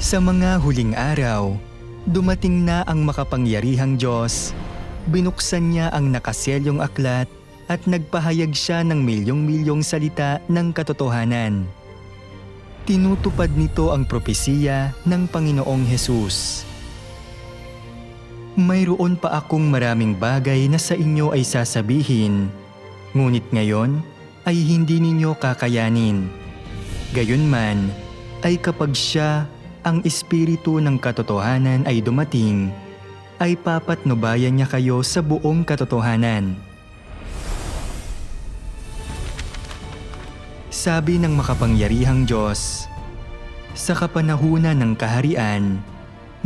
Sa mga huling araw, dumating na ang makapangyarihang Diyos. Binuksan niya ang nakaselyong aklat at nagpahayag siya ng milyong-milyong salita ng katotohanan. Tinutupad nito ang propesiya ng Panginoong Hesus. Mayroon pa akong maraming bagay na sa inyo ay sasabihin, ngunit ngayon ay hindi ninyo kakayanin. Gayunman ay kapag siya, ang Espiritu ng katotohanan ay dumating, ay papatnubayan niya kayo sa buong katotohanan. Sabi ng makapangyarihang Diyos, sa kapanahunan ng kaharian,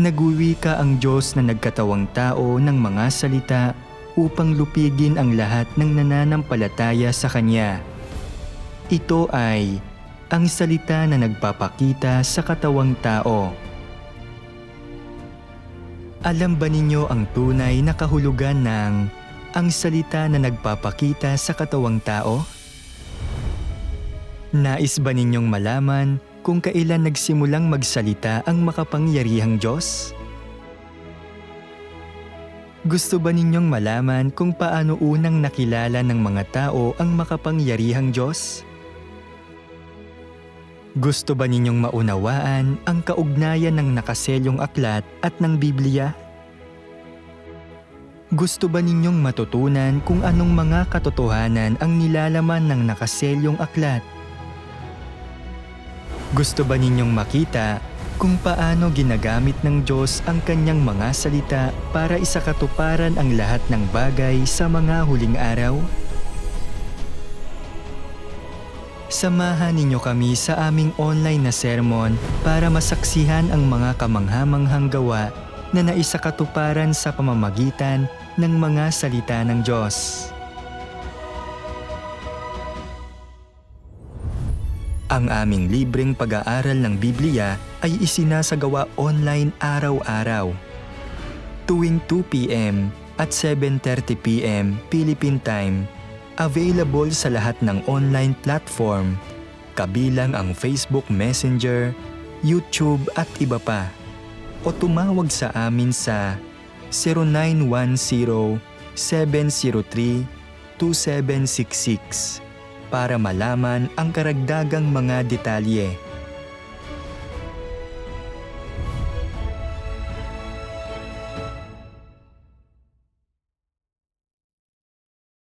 nagwiwika ang Diyos na nagkatawang tao ng mga salita upang lupigin ang lahat ng nananampalataya sa Kanya. Ito ay ang salita na nagpapakita sa katawang tao. Alam ba ninyo ang tunay na kahulugan ng ang salita na nagpapakita sa katawang tao? Nais ba ninyong malaman kung kailan nagsimulang magsalita ang makapangyarihang Diyos? Gusto ba ninyong malaman kung paano unang nakilala ng mga tao ang makapangyarihang Diyos? Gusto ba ninyong maunawaan ang kaugnayan ng nakaselyong aklat at ng Biblia? Gusto ba ninyong matutunan kung anong mga katotohanan ang nilalaman ng nakaselyong aklat? Gusto ba ninyong makita kung paano ginagamit ng Diyos ang kanyang mga salita para isakatuparan ang lahat ng bagay sa mga huling araw? Samahan ninyo kami sa aming online na sermon para masaksihan ang mga kamangha-manghang gawa na naisakatuparan sa pamamagitan ng mga salita ng Diyos. Ang aming libreng pag-aaral ng Biblia ay isinasagawa online araw-araw. Tuwing 2 p.m. at 7:30 p.m. Philippine Time, available sa lahat ng online platform, kabilang ang Facebook Messenger, YouTube at iba pa. O tumawag sa amin sa 0910-703-2766 para malaman ang karagdagang mga detalye.